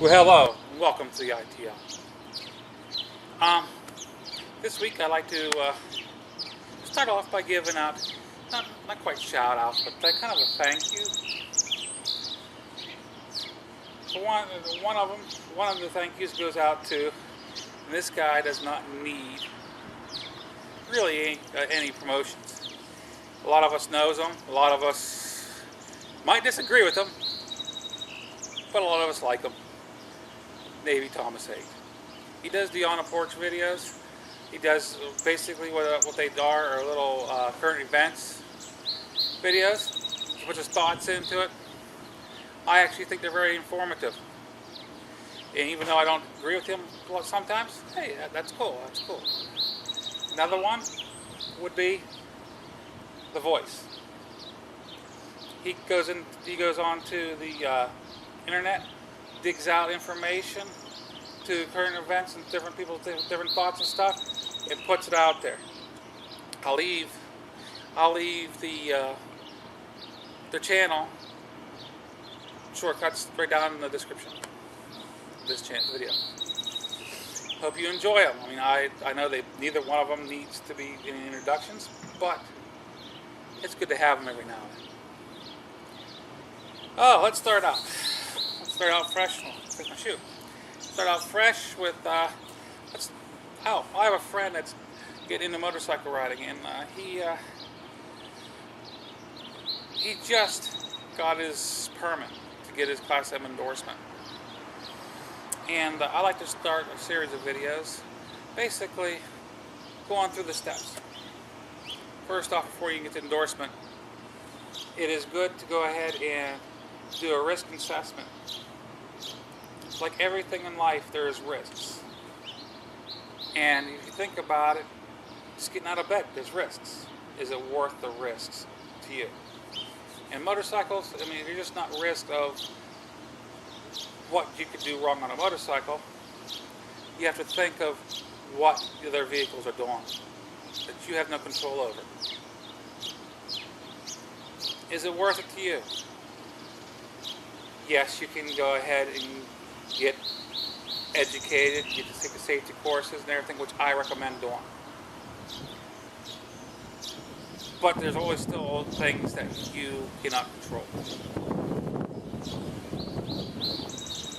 Well, hello, and welcome to the ITL. Um, this week I'd like to start off by giving out, not quite shout outs, but kind of a thank you. For one of the thank yous goes out to, and this guy does not need really any promotions. A lot of us knows him, a lot of us might disagree with him, but a lot of us like him. Navy Thomas Haight. He does the on the porch videos. He does basically what they are little current events videos. He puts his thoughts into it. I actually think they're very informative. And even though I don't agree with him sometimes, hey, that's cool. That's cool. Another one would be TheVoice. He goes on to the internet, digs out information to current events and different people's different thoughts and stuff, and puts it out there. I'll leave the channel shortcuts right down in the description of this video. Hope you enjoy them. I mean, I know neither one of them needs to be any introductions, but it's good to have them every now and then. Oh, let's start out. Start out fresh. Take my shoe. Start out fresh with I have a friend that's getting into motorcycle riding, and he just got his permit to get his Class M endorsement. And I like to start a series of videos, basically going through the steps. First off, before you get the endorsement, it is good to go ahead and do a risk assessment. Like everything in life, there is risks. And if you think about it, just getting out of bed, there's risks. Is it worth the risks to you? And motorcycles, I mean, you're just not risk of what you could do wrong on a motorcycle. You have to think of what the other vehicles are doing that you have no control over. Is it worth it to you? Yes, you can go ahead and get educated, get to take the safety courses and everything, which I recommend doing. But there's always still things that you cannot control.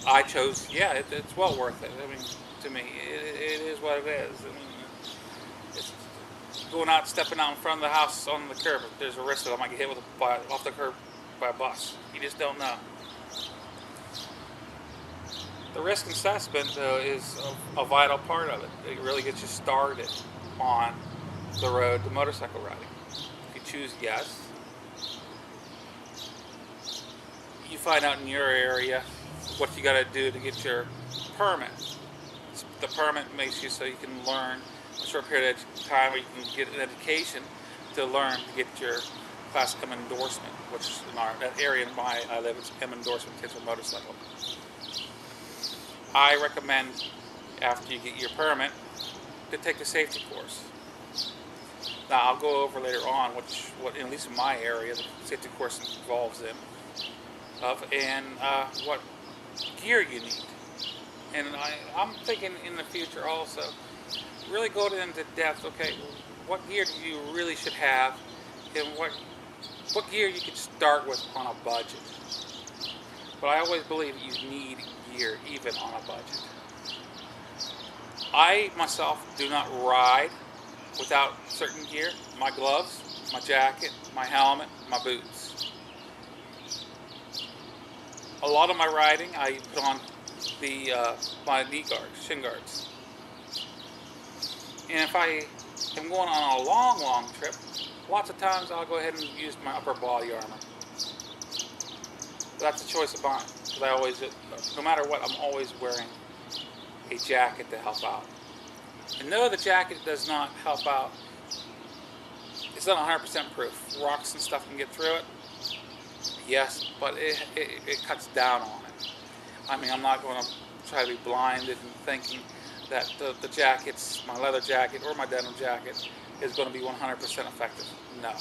I chose, it's well worth it. I mean, to me, it is what it is. I mean, it's going out, stepping out in front of the house on the curb. There's a risk that I might get hit off the curb by a bus. You just don't know. The risk assessment, though, is a vital part of it. It really gets you started on the road to motorcycle riding. If you choose yes, you find out in your area what you got to do to get your permit. The permit makes you so you can learn a short period of time where you can get an education to learn to get your Class M endorsement, which in that area in I live, it's M endorsement kids for motorcycle. I recommend, after you get your permit, to take the safety course. Now, I'll go over later on what at least in my area, the safety course involves and what gear you need. And I'm thinking in the future also, really go into depth, okay, what gear do you really should have, and what gear you could start with on a budget. But I always believe you need gear even on a budget. I myself do not ride without certain gear. My gloves, my jacket, my helmet, my boots. A lot of my riding, I put on my knee guards, shin guards. And if I am going on a long trip, lots of times I'll go ahead and use my upper body armor. That's a choice of mine, because no matter what, I'm always wearing a jacket to help out. And no, the jacket does not help out. It's not 100% proof. Rocks and stuff can get through it. Yes, but it cuts down on it. I mean, I'm not going to try to be blinded and thinking that the jackets, my leather jacket or my denim jacket, is going to be 100% effective. No.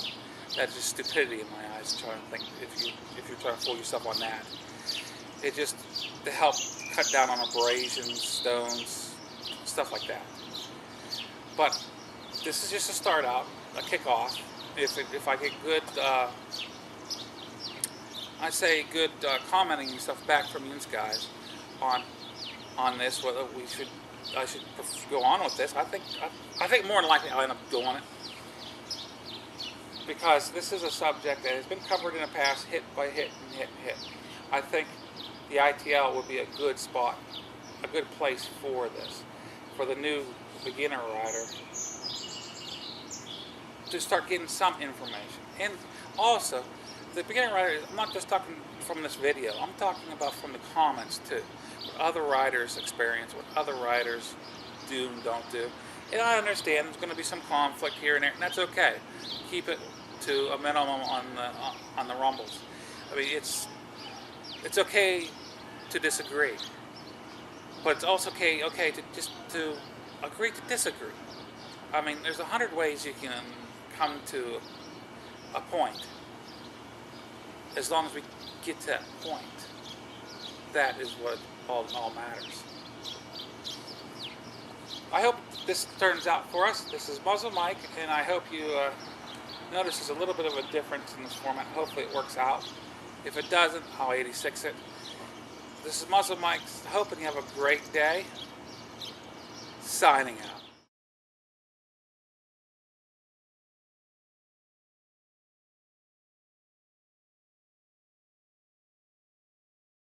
That's just stupidity in my eyes, trying to think if you're trying to fool yourself on that. It just to help cut down on abrasions, stones, stuff like that. But this is just a start out, a kickoff. If I get good, I say good commenting and stuff back from you guys on this, whether I should go on with this. I think more than likely I'll end up doing it, because this is a subject that has been covered in the past, hit by hit and hit and hit. I think the ITL would be a good spot, a good place for this, for the new beginner rider to start getting some information. And also, the beginner rider, I'm not just talking from this video, I'm talking about from the comments too. What other riders experience, what other riders do and don't do. And I understand there's going to be some conflict here and there, and that's okay. Keep it to a minimum on the rumbles. I mean, it's okay to disagree, but it's also okay to just to agree to disagree. I mean, there's 100 ways you can come to a point. As long as we get to that point, that is what all matters. I hope this turns out for us. This is MuzzleMike, and I hope you notice there's a little bit of a difference in this format. Hopefully it works out. If it doesn't, I'll 86 it. This is MuzzleMike, hoping you have a great day. Signing out.